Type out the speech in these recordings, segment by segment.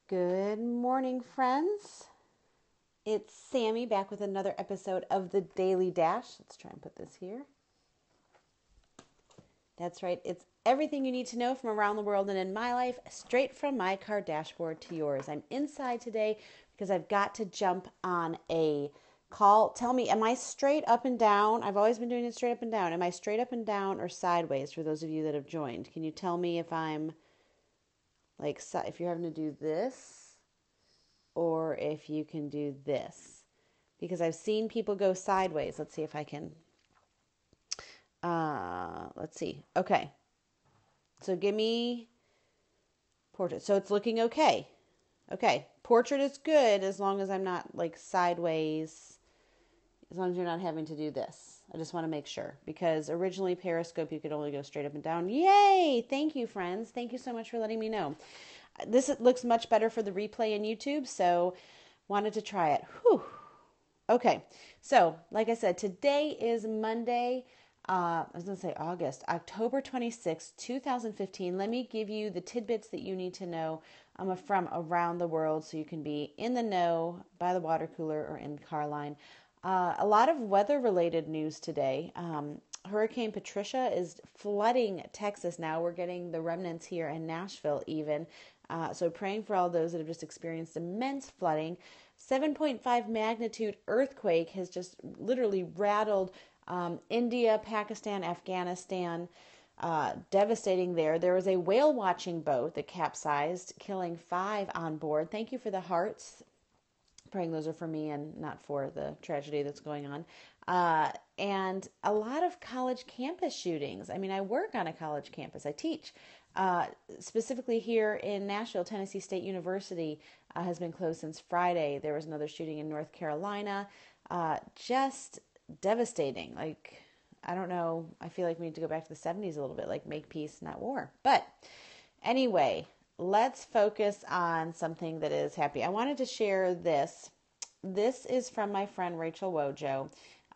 Good morning, friends. It's Sammy back with another episode of the Daily Dash. Let's try and put this here. That's right. It's everything you need to know from around the world and in my life, straight from my car dashboard to yours. I'm inside today because I've got to jump on a call. Tell me, am I straight up and down? I've always been doing it straight up and down. Am I straight up and down or sideways for those of you that have joined? Can you tell me if I'm like, if you're having to do this? Or if you can do this, because I've seen people go sideways. Let's see if I can, let's see. Okay. So give me portrait. So it's looking okay. Okay. Portrait is good as long as I'm not like sideways, as long as you're not having to do this. I just want to make sure, because originally Periscope, you could only go straight up and down. Yay. Thank you, friends. Thank you so much for letting me know. This looks much better for the replay in YouTube, so wanted to try it. Whew. Okay, so like I said, today is Monday. I was going to say October 26th, 2015. Let me give you the tidbits that you need to know from around the world so you can be in the know by the water cooler or in the car line. A lot of weather-related news today. Hurricane Patricia is flooding Texas now. We're getting the remnants here in Nashville even. So praying for all those that have just experienced immense flooding. 7.5 magnitude earthquake has just literally rattled India, Pakistan, Afghanistan, devastating there. There was a whale watching boat that capsized, killing 5 on board. Thank you for the hearts. Praying those are for me and not for the tragedy that's going on. And a lot of college campus shootings. I mean, I work on a college campus. I teach. Specifically here in Nashville, Tennessee State University has been closed since Friday. There was another shooting in North Carolina. Just devastating. Like, I don't know. I feel like we need to go back to the 70s a little bit, like make peace, not war. But anyway, let's focus on something that is happy. I wanted to share this. This is from my friend Rachel Wojo.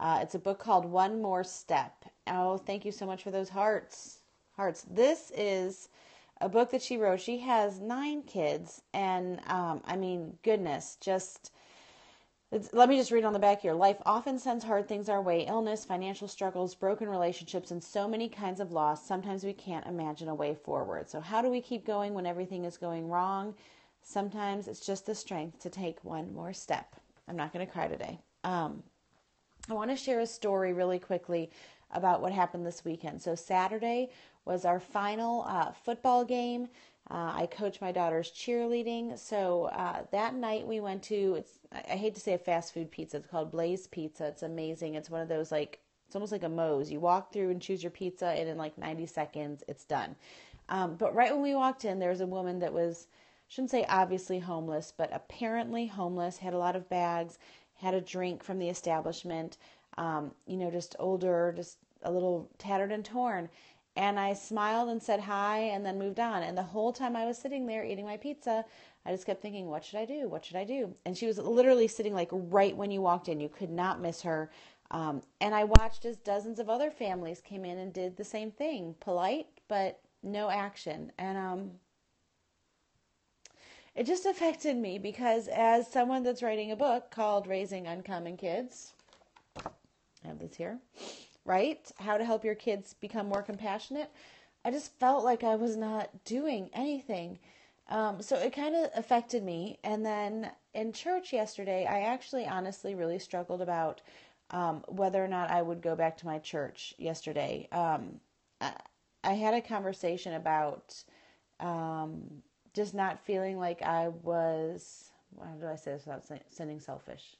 It's a book called One More Step. Oh, thank you so much for those hearts. This is a book that she wrote. She has 9 kids, and I mean, goodness, let me just read on the back here. Life often sends hard things our way: illness, financial struggles, broken relationships, and so many kinds of loss. Sometimes we can't imagine a way forward. So how do we keep going when everything is going wrong? Sometimes it's just the strength to take one more step. I'm not going to cry today. I want to share a story really quickly about what happened this weekend. So Saturday was our final football game. I coach my daughter's cheerleading. So that night we went to, I hate to say a fast food pizza. It's called Blaze Pizza. It's amazing. It's one of those, like, it's almost like a Moe's. You walk through and choose your pizza, and in like 90 seconds, it's done. But right when we walked in, there was a woman that was, shouldn't say obviously homeless, but apparently homeless, had a lot of bags, had a drink from the establishment, just older, just a little tattered and torn. And I smiled and said hi and then moved on. And the whole time I was sitting there eating my pizza, I just kept thinking, what should I do? What should I do? And she was literally sitting like right when you walked in. You could not miss her. And I watched as dozens of other families came in and did the same thing. Polite, but no action. And it just affected me because as someone that's writing a book called Raising Uncommon Kids, I have this here, right? How to help your kids become more compassionate. I just felt like I was not doing anything. So it kind of affected me. And then in church yesterday, I actually honestly really struggled about whether or not I would go back to my church yesterday. I had a conversation about just not feeling like I was, how do I say this without sounding selfish?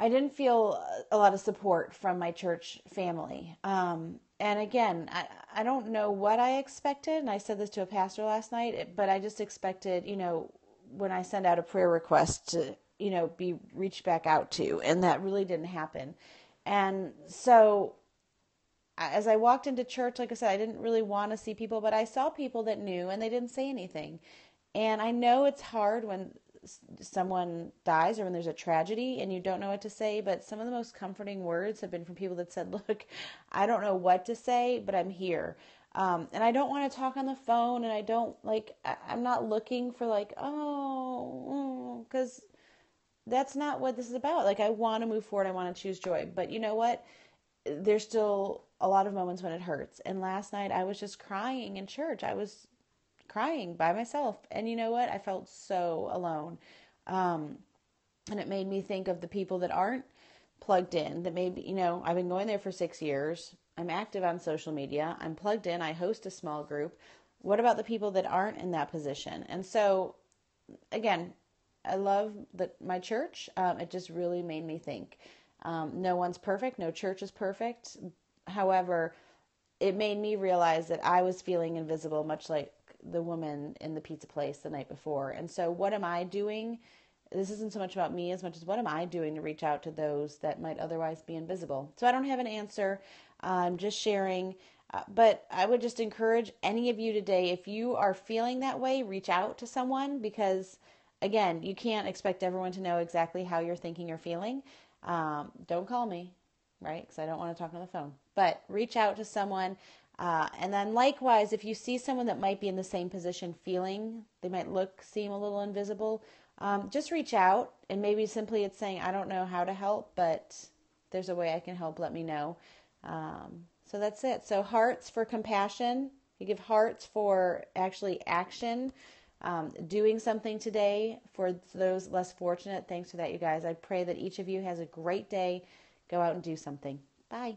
I didn't feel a lot of support from my church family. And again, I don't know what I expected. And I said this to a pastor last night, but I just expected, when I send out a prayer request to, be reached back out to. And that really didn't happen. And so as I walked into church, like I said, I didn't really want to see people, but I saw people that knew and they didn't say anything. And I know it's hard when someone dies or when there's a tragedy and you don't know what to say, but some of the most comforting words have been from people that said, look, I don't know what to say, but I'm here. And I don't want to talk on the phone, and I don't like, I'm not looking for like, oh, because that's not what this is about. Like, I want to move forward. I want to choose joy. But you know what? There's still a lot of moments when it hurts. And last night I was just crying in church. I was crying by myself. And you know what? I felt so alone. And it made me think of the people that aren't plugged in, that maybe, I've been going there for 6 years. I'm active on social media. I'm plugged in. I host a small group. What about the people that aren't in that position? And so, again, I love my church. It just really made me think. No one's perfect. No church is perfect. However, it made me realize that I was feeling invisible, much like the woman in the pizza place the night before. And so what am I doing? This isn't so much about me as much as what am I doing to reach out to those that might otherwise be invisible? So I don't have an answer. I'm just sharing. But I would just encourage any of you today, if you are feeling that way, reach out to someone, because, again, you can't expect everyone to know exactly how you're thinking or feeling. Don't call me, right? Because I don't want to talk on the phone. But reach out to someone. And then likewise, if you see someone that might be in the same position, feeling, they might seem a little invisible, just reach out. And maybe simply it's saying, I don't know how to help, but there's a way I can help. Let me know. So that's it. So hearts for compassion. You give hearts for actually action. Doing something today for those less fortunate. Thanks for that, you guys. I pray that each of you has a great day. Go out and do something. Bye.